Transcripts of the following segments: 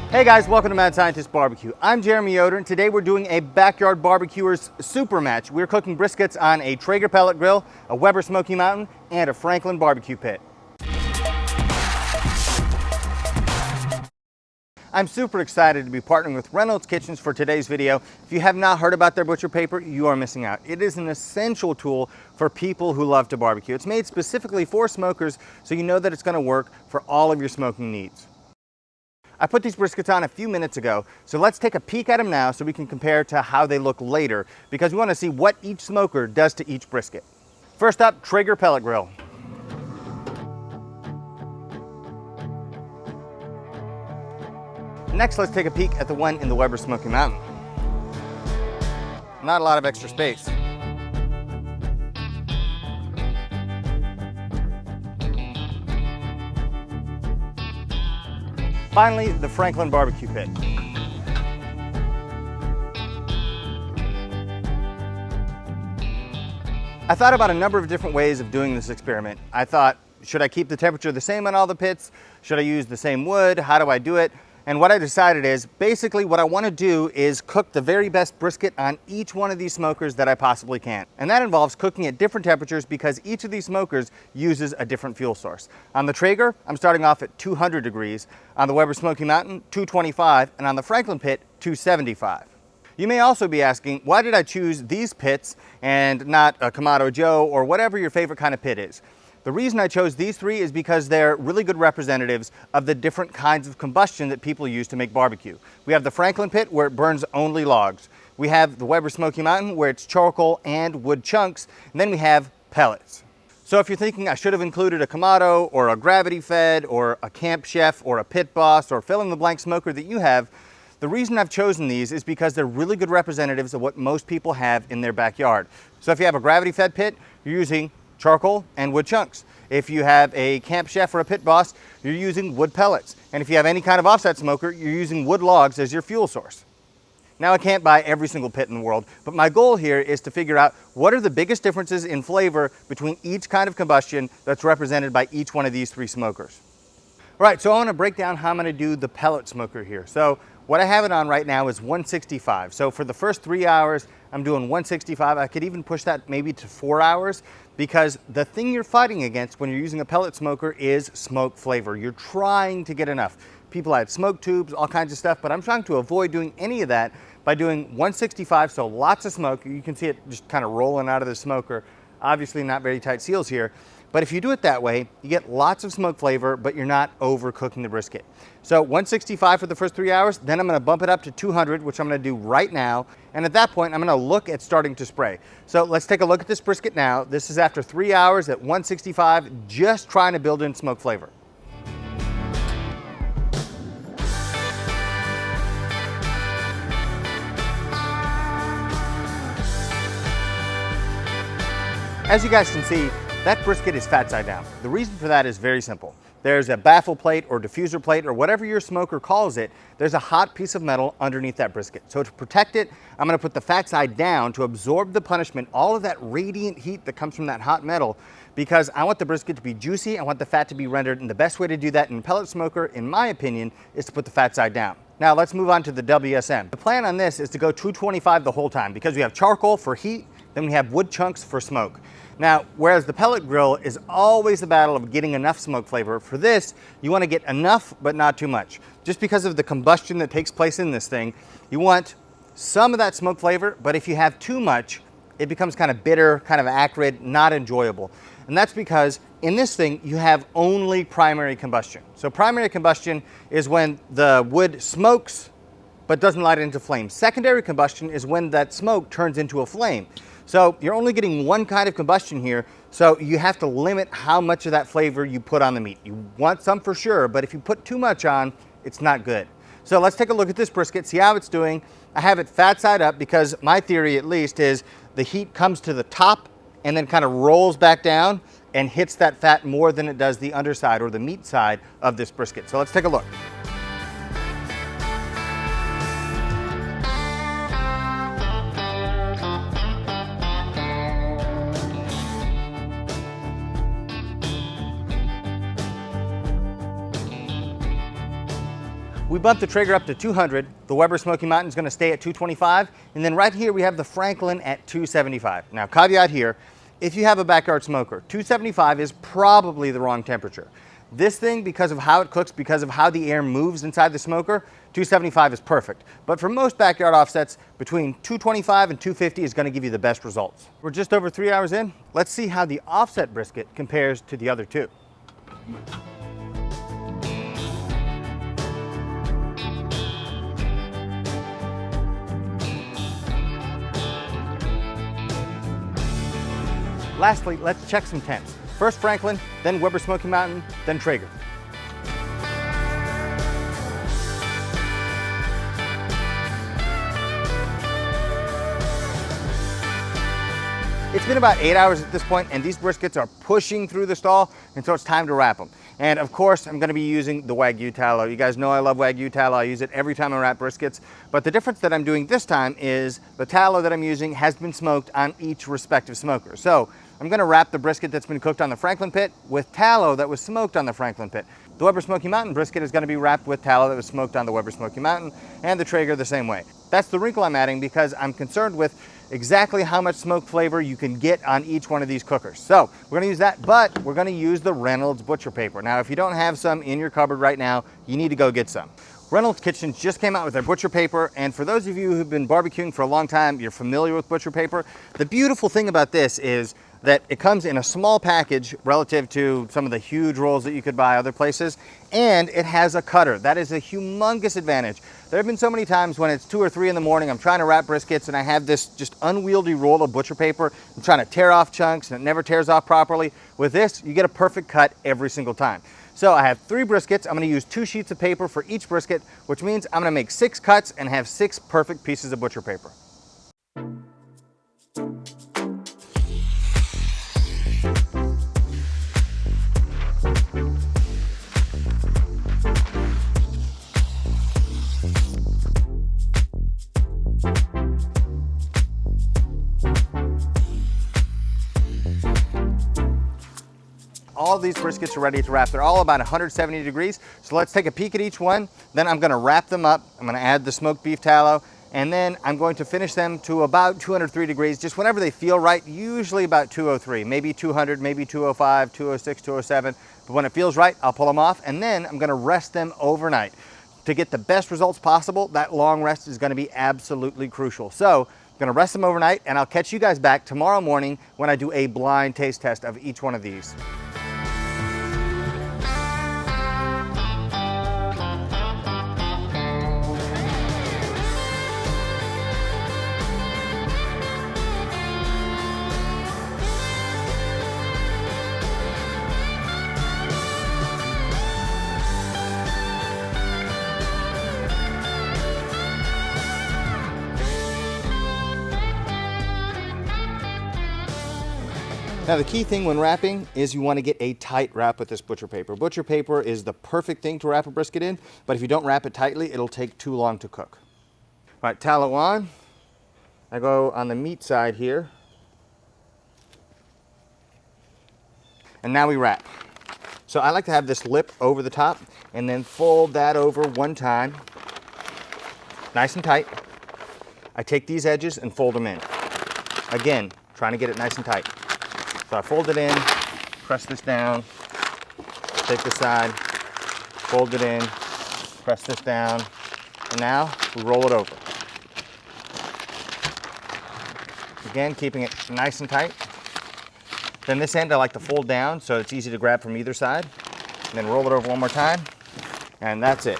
Hey guys, welcome to Mad Scientist Barbecue. I'm Jeremy Yoder, and today we're doing a Backyard Barbecuers super match. We're cooking briskets on a Traeger pellet grill, a Weber Smoky Mountain, and a Franklin barbecue pit. I'm super excited to be partnering with Reynolds Kitchens for today's video. If you have not heard about their butcher paper, you are missing out. It is an essential tool for people who love to barbecue. It's made specifically for smokers, so you know that it's going to work for all of your smoking needs. I put these briskets on a few minutes ago, so let's take a peek at them now so we can compare to how they look later, because we want to see what each smoker does to each brisket. First up, Traeger pellet grill. Next, let's take a peek at the one in the Weber Smoky Mountain. Not a lot of extra space. Finally, the Franklin barbecue pit. I thought about a number of different ways of doing this experiment. I thought, should I keep the temperature the same on all the pits? Should I use the same wood? How do I do it? And what I decided is, basically what I want to do is cook the very best brisket on each one of these smokers that I possibly can. And that involves cooking at different temperatures because each of these smokers uses a different fuel source. On the Traeger, I'm starting off at 200 degrees. On the Weber Smoky Mountain, 225, and on the Franklin pit, 275. You may also be asking, why did I choose these pits and not a Kamado Joe or whatever your favorite kind of pit is? The reason I chose these three is because they're really good representatives of the different kinds of combustion that people use to make barbecue. We have the Franklin pit where it burns only logs. We have the Weber Smoky Mountain where it's charcoal and wood chunks. And then we have pellets. So if you're thinking I should have included a Kamado or a gravity fed or a Camp Chef or a Pit Boss or fill in the blank smoker that you have, the reason I've chosen these is because they're really good representatives of what most people have in their backyard. So if you have a gravity fed pit, you're using charcoal and wood chunks. If you have a Camp Chef or a Pit Boss, you're using wood pellets. And if you have any kind of offset smoker, you're using wood logs as your fuel source. Now, I can't buy every single pit in the world, but my goal here is to figure out what are the biggest differences in flavor between each kind of combustion that's represented by each one of these three smokers. All right, so I want to break down how I'm going to do the pellet smoker here. So what I have it on right now is 165. So for the first 3 hours, I'm doing 165. I could even push that maybe to 4 hours because the thing you're fighting against when you're using a pellet smoker is smoke flavor. You're trying to get enough. People add smoke tubes, all kinds of stuff, but I'm trying to avoid doing any of that by doing 165, so lots of smoke. You can see it just kind of rolling out of the smoker. Obviously not very tight seals here. But if you do it that way, you get lots of smoke flavor, but you're not overcooking the brisket. So 165 for the first 3 hours, then I'm gonna bump it up to 200, which I'm gonna do right now. And at that point, I'm gonna look at starting to spray. So let's take a look at this brisket now. This is after 3 hours at 165, just trying to build in smoke flavor. As you guys can see, that brisket is fat side down. The reason for that is very simple. There's a baffle plate or diffuser plate or whatever your smoker calls it, there's a hot piece of metal underneath that brisket. So to protect it, I'm gonna put the fat side down to absorb the punishment, all of that radiant heat that comes from that hot metal, because I want the brisket to be juicy, I want the fat to be rendered, and the best way to do that in a pellet smoker, in my opinion, is to put the fat side down. Now let's move on to the WSM. The plan on this is to go 225 the whole time because we have charcoal for heat, then we have wood chunks for smoke. Now, whereas the pellet grill is always the battle of getting enough smoke flavor, for this, you want to get enough but not too much. Just because of the combustion that takes place in this thing, you want some of that smoke flavor, but if you have too much, it becomes kind of bitter, kind of acrid, not enjoyable. And that's because in this thing, you have only primary combustion. So primary combustion is when the wood smokes but doesn't light into flame. Secondary combustion is when that smoke turns into a flame. So you're only getting one kind of combustion here, so you have to limit how much of that flavor you put on the meat. You want some for sure, but if you put too much on, it's not good. So let's take a look at this brisket, see how it's doing. I have it fat side up because my theory at least is the heat comes to the top and then kind of rolls back down and hits that fat more than it does the underside or the meat side of this brisket. So let's take a look. We bumped the Traeger up to 200. The Weber Smoky Mountain is going to stay at 225. And then right here we have the Franklin at 275. Now, caveat here, if you have a backyard smoker, 275 is probably the wrong temperature. This thing, because of how it cooks, because of how the air moves inside the smoker, 275 is perfect. But for most backyard offsets, between 225 and 250 is going to give you the best results. We're just over 3 hours in. Let's see how the offset brisket compares to the other two. Lastly, let's check some temps. First Franklin, then Weber Smoky Mountain, then Traeger. It's been about 8 hours at this point, and these briskets are pushing through the stall, and so it's time to wrap them. And of course, I'm gonna be using the Wagyu tallow. You guys know I love Wagyu tallow. I use it every time I wrap briskets. But the difference that I'm doing this time is the tallow that I'm using has been smoked on each respective smoker. So I'm gonna wrap the brisket that's been cooked on the Franklin pit with tallow that was smoked on the Franklin pit. The Weber Smoky Mountain brisket is gonna be wrapped with tallow that was smoked on the Weber Smoky Mountain, and the Traeger the same way. That's the wrinkle I'm adding because I'm concerned with exactly how much smoke flavor you can get on each one of these cookers. So we're gonna use that, but we're gonna use the Reynolds butcher paper. Now, if you don't have some in your cupboard right now, you need to go get some. Reynolds Kitchens just came out with their butcher paper, and for those of you who've been barbecuing for a long time, you're familiar with butcher paper. The beautiful thing about this is that it comes in a small package relative to some of the huge rolls that you could buy other places, and it has a cutter. That is a humongous advantage. There have been so many times when it's 2 or 3 in the morning, I'm trying to wrap briskets and I have this just unwieldy roll of butcher paper. I'm trying to tear off chunks and it never tears off properly. With this, you get a perfect cut every single time. So I have 3 briskets. I'm gonna use 2 sheets of paper for each brisket, which means I'm gonna make 6 cuts and have 6 perfect pieces of butcher paper. All of these briskets are ready to wrap. They're all about 170 degrees. So let's take a peek at each one. Then I'm gonna wrap them up. I'm gonna add the smoked beef tallow, and then I'm going to finish them to about 203 degrees, just whenever they feel right, usually about 203, maybe 200, maybe 205, 206, 207. But when it feels right, I'll pull them off, and then I'm gonna rest them overnight. To get the best results possible, that long rest is gonna be absolutely crucial. So I'm gonna rest them overnight, and I'll catch you guys back tomorrow morning when I do a blind taste test of each one of these. Now, the key thing when wrapping is you want to get a tight wrap with this butcher paper. Butcher paper is the perfect thing to wrap a brisket in, but if you don't wrap it tightly, it'll take too long to cook. All right, tallow on. I go on the meat side here. And now we wrap. So I like to have this lip over the top and then fold that over one time, nice and tight. I take these edges and fold them in. Again, trying to get it nice and tight. So I fold it in, press this down, take this side, fold it in, press this down, and now we roll it over. Again, keeping it nice and tight. Then this end I like to fold down so it's easy to grab from either side. And then roll it over one more time, and that's it.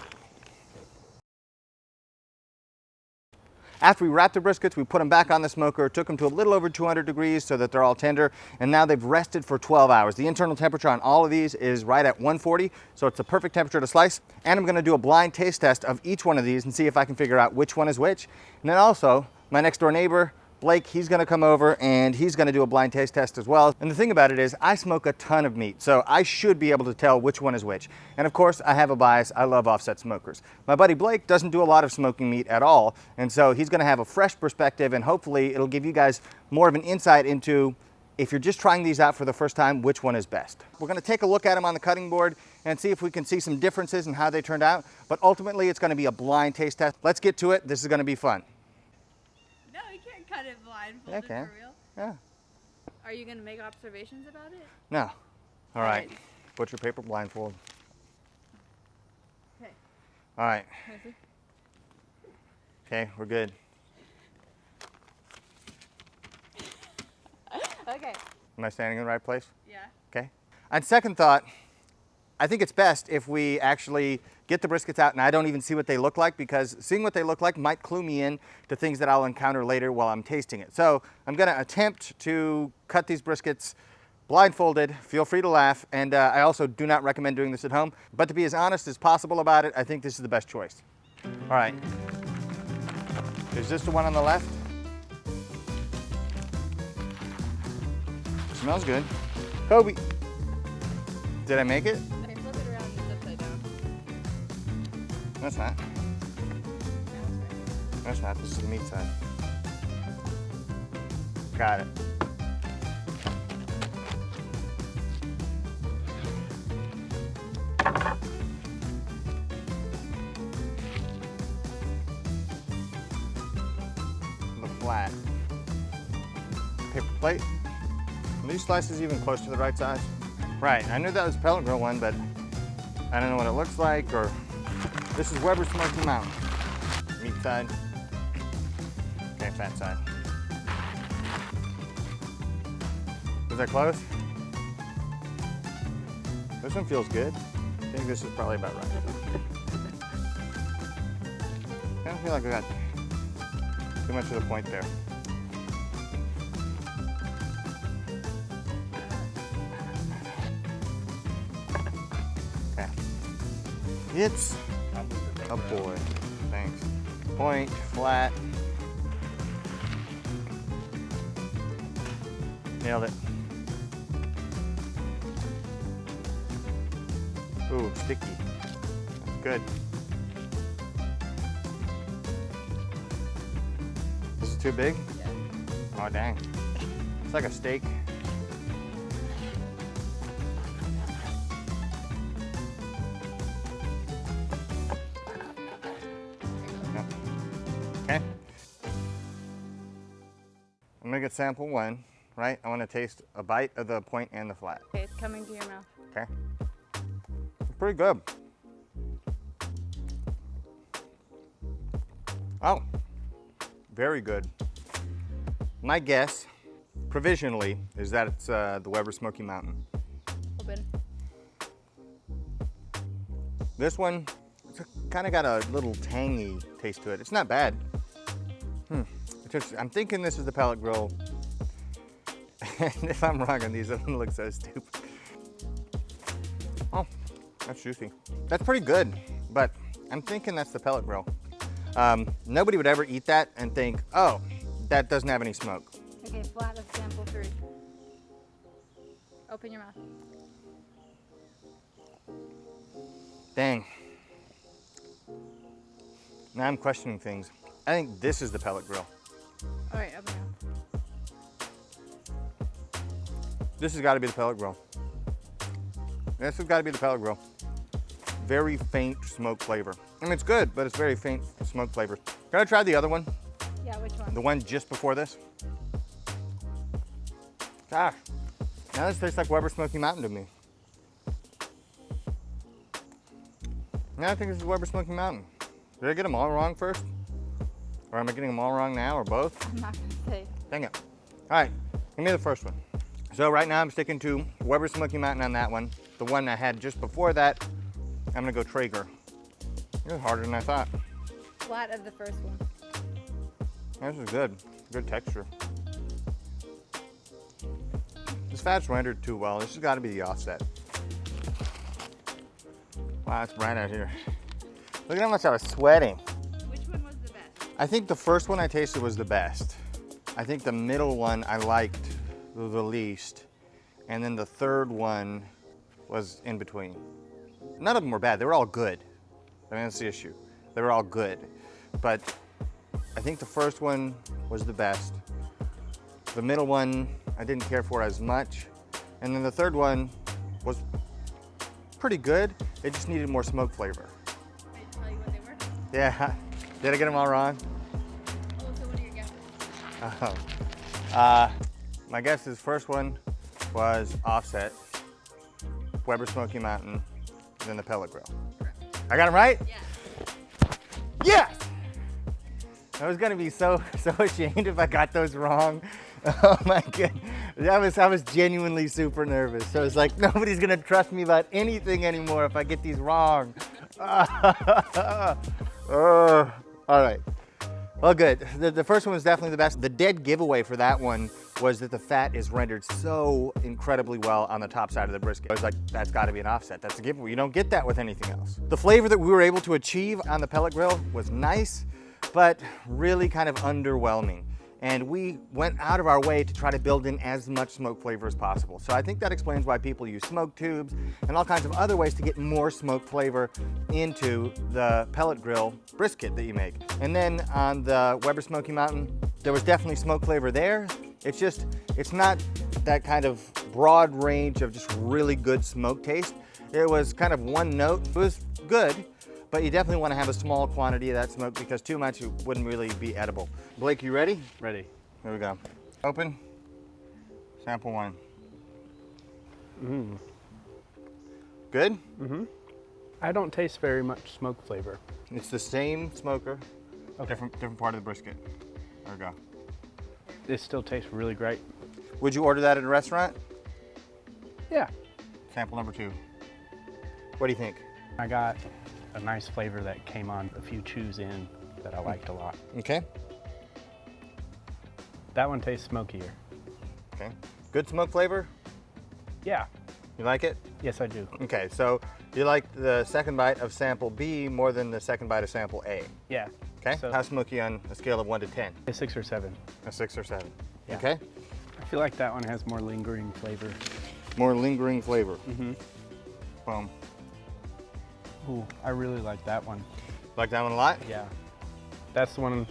After we wrapped the briskets, we put them back on the smoker, took them to a little over 200 degrees so that they're all tender, and now they've rested for 12 hours. The internal temperature on all of these is right at 140, so it's the perfect temperature to slice. And I'm gonna do a blind taste test of each one of these and see if I can figure out which one is which. And then also, my next door neighbor, Blake, he's gonna come over and he's gonna do a blind taste test as well. And the thing about it is I smoke a ton of meat, so I should be able to tell which one is which. And of course, I have a bias. I love offset smokers. My buddy Blake doesn't do a lot of smoking meat at all, and so he's gonna have a fresh perspective, and hopefully it'll give you guys more of an insight into, if you're just trying these out for the first time, which one is best. We're gonna take a look at them on the cutting board, and see if we can see some differences in how they turned out. But ultimately, it's gonna be a blind taste test. Let's get to it. This is gonna be fun. No, you can't cut it blindfolded, Yeah, I can. for real. Yeah. Are you gonna make observations about it? No. All right. Alright. Butcher paper blindfold. Okay. All right. Wanna see? Okay, we're good. Okay. Am I standing in the right place? Yeah. Okay. On second thought, I think it's best if we actually get the briskets out and I don't even see what they look like, because seeing what they look like might clue me in to things that I'll encounter later while I'm tasting it. So I'm gonna attempt to cut these briskets blindfolded. Feel free to laugh. And I also do not recommend doing this at home, but to be as honest as possible about it, I think this is the best choice. All right. Is this the one on the left? Smells good. Kobe. Did I make it? Okay, flip it around and it's upside down. That's not. Now it's right. That's not. This is the meat side. Got it. The flat. Paper plate. Are these slices even close to the right size? Right, I knew that was a pellet grill one, but I don't know what it looks like, or this is Weber's Smoky Mountain. Meat side. Okay, fat side. Was that close? This one feels good. I think this is probably about right. I don't feel like I got too much of the point there. Okay. It's a boy. Thanks. Point, flat. Nailed it. Ooh, sticky. That's good. This is too big? Yeah. Oh, dang. It's like a steak. Okay. I'm gonna get sample one, right? I wanna taste a bite of the point and the flat. Okay, it's coming to your mouth. Okay. It's pretty good. Oh, very good. My guess, provisionally, is that it's the Weber Smoky Mountain. Open. This one, it's kind of got a little tangy taste to it. It's not bad. I'm thinking this is the pellet grill. And if I'm wrong on these, I'm gonna look so stupid. Oh, that's juicy. That's pretty good, but I'm thinking that's the pellet grill. Nobody would ever eat that and think, oh, that doesn't have any smoke. Okay, flat of sample 3. Open your mouth. Dang. Now I'm questioning things. I think this is the pellet grill. All right, open your mouth. This has got to be the pellet grill. This has got to be the pellet grill. Very faint smoke flavor. I mean, it's good, but it's very faint smoke flavor. Can I try the other one? Yeah, which one? The one just before this? Gosh, now this tastes like Weber Smoky Mountain to me. Now I think this is Weber Smoky Mountain. Did I get them all wrong first? Or am I getting them all wrong now, or both? I'm not gonna say. Dang it. All right, give me the first one. So right now I'm sticking to Weber Smoky Mountain on that one. The one I had just before that, I'm gonna go Traeger. It was harder than I thought. Flat of the first one. This is good, good texture. This fat's rendered too well. This has gotta be the offset. Wow, it's bright out here. Look at how much I was sweating. Which one was the best? I think the first one I tasted was the best. I think the middle one I liked the least. And then the third one was in between. None of them were bad, they were all good. I mean, that's the issue. They were all good. But I think the first one was the best. The middle one I didn't care for as much. And then the third one was pretty good. It just needed more smoke flavor. I tell you what they were. Yeah, did I get them all wrong? Oh, so what are your guesses? My guess is first one was Offset, Weber Smoky Mountain, then the Pellet Grill. I got them right? Yeah. Yes! I was gonna be so ashamed if I got those wrong. Oh my goodness. I was genuinely super nervous. So it's like nobody's gonna trust me about anything anymore if I get these wrong. Oh, all right. Well, good. The first one was definitely the best. The dead giveaway for that one was that the fat is rendered so incredibly well on the top side of the brisket. I was like, that's gotta be an offset. That's a giveaway. You don't get that with anything else. The flavor that we were able to achieve on the pellet grill was nice, but really kind of underwhelming. And we went out of our way to try to build in as much smoke flavor as possible. So I think that explains why people use smoke tubes and all kinds of other ways to get more smoke flavor into the pellet grill brisket that you make. And then on the Weber Smoky Mountain, there was definitely smoke flavor there. It's not that kind of broad range of just really good smoke taste. It was kind of one note. It was good, but you definitely want to have a small quantity of that smoke because too much wouldn't really be edible. Blake, you ready? Ready. Here we go. Open. Sample one. Good? I don't taste very much smoke flavor. It's the same smoker, different part of the brisket. There we go. It still tastes really great. Would you order that at a restaurant? Yeah. Sample number 2. What do you think? I got a nice flavor that came on a few chews in that I liked a lot. Okay. That one tastes smokier. Okay. Good smoke flavor? Yeah. You like it? Yes, I do. Okay, so you like the second bite of sample B more than the second bite of sample A. Yeah. Okay. So- How smoky on a scale of 1 to 10? A 6 or 7. A 6 or 7. Yeah. Okay. I feel like that one has more lingering flavor. More lingering flavor. Mm-hmm. Boom. Ooh, I really like that one. Like that one a lot? Yeah. That's the one,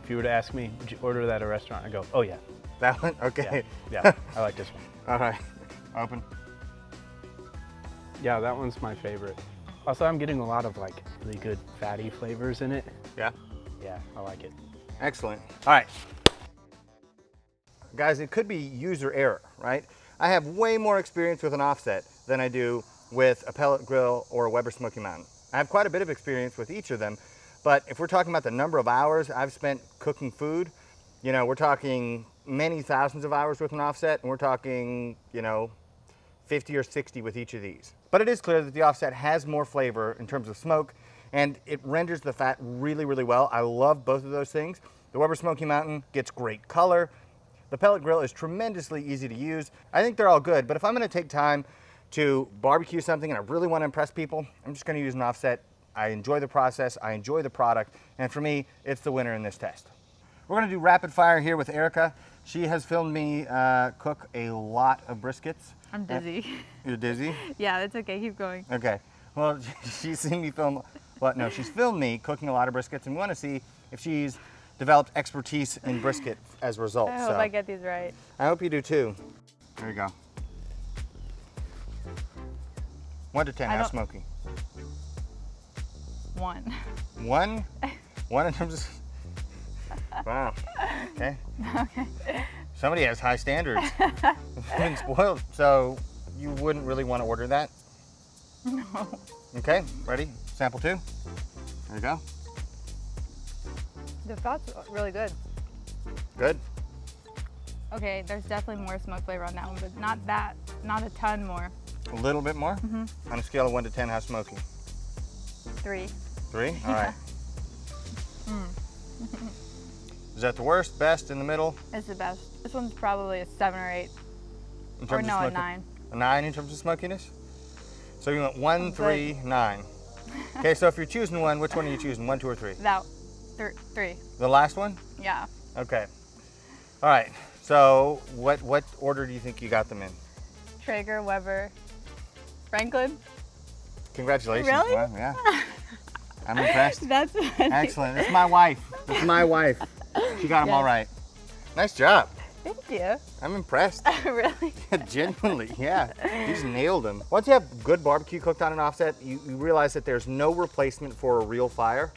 if you were to ask me, would you order that at a restaurant? I go, oh yeah. That one? Okay. Yeah, I like this one. All right. Open. Yeah, that one's my favorite. Also, I'm getting a lot of like really good fatty flavors in it. Yeah. Yeah, I like it. Excellent. All right. Guys, it could be user error, right? I have way more experience with an offset than I do with a pellet grill or a Weber Smoky Mountain. I have quite a bit of experience with each of them, but if we're talking about the number of hours I've spent cooking food, you know, we're talking many thousands of hours with an offset, and we're talking, you know, 50 or 60 with each of these. But it is clear that the offset has more flavor in terms of smoke, and it renders the fat really, really well. I love both of those things. The Weber Smoky Mountain gets great color. The pellet grill is tremendously easy to use. I think they're all good, but if I'm gonna take time to barbecue something and I really wanna impress people, I'm just gonna use an offset. I enjoy the process, I enjoy the product, and for me, it's the winner in this test. We're gonna do rapid fire here with Erica. She has filmed me cook a lot of briskets. I'm dizzy. You're dizzy? Yeah, that's okay. Keep going. Okay. Well, she's seen me film, well, no, she's filmed me cooking a lot of briskets, and we wanna see if she's developed expertise in brisket as a result. I hope I get these right. I hope you do too. There you go. 1 to 10, how smoky? 1. 1? 1 in terms of, wow, okay. Okay. Somebody has high standards. It's been spoiled, so you wouldn't really want to order that? No. Okay, ready? Sample 2. There you go. The fat's really good. Good? Okay, there's definitely more smoke flavor on that one, but not a ton more. A little bit more? On a scale of 1 to 10, how smoky? 3. 3? All right. Is that the worst, best, in the middle? It's the best. This one's probably a 7 or 8. In Or terms no, of a smoky? 9. A 9 in terms of smokiness? So you went 1, Good. 3, 9. Okay, so if you're choosing one, which one are you choosing? 1, 2, or 3? That 3. The last one? Yeah. Okay. All right. So what order do you think you got them in? Traeger, Weber, Franklin. Congratulations. Really? Wow, yeah. I'm impressed. That's Excellent. It's my wife. It's my wife. She got them all Yes. right. Nice job. Thank you. I'm impressed. Really? Genuinely, yeah. You just nailed them. Once you have good barbecue cooked on an offset, you realize that there's no replacement for a real fire.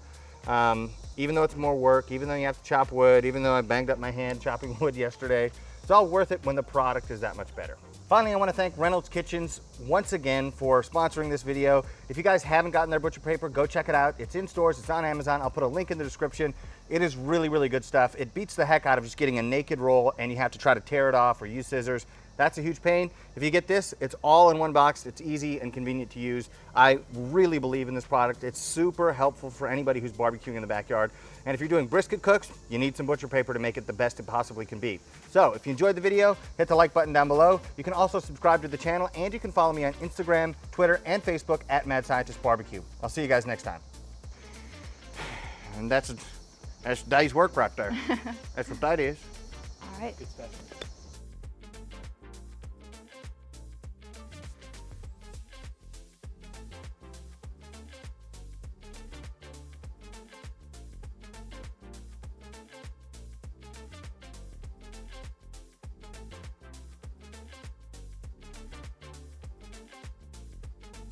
Even though it's more work, even though you have to chop wood, even though I banged up my hand chopping wood yesterday, it's all worth it when the product is that much better. Finally, I want to thank Reynolds Kitchens once again for sponsoring this video. If you guys haven't gotten their butcher paper, go check it out. It's in stores, it's on Amazon. I'll put a link in the description. It is really, really good stuff. It beats the heck out of just getting a naked roll and you have to try to tear it off or use scissors. That's a huge pain. If you get this, it's all in one box. It's easy and convenient to use. I really believe in this product. It's super helpful for anybody who's barbecuing in the backyard. And if you're doing brisket cooks, you need some butcher paper to make it the best it possibly can be. So if you enjoyed the video, hit the like button down below. You can also subscribe to the channel and you can follow me on Instagram, Twitter, and Facebook at Mad Scientist Barbecue. I'll see you guys next time. And that's day's work right there. That's what that is. All right. Good stuff.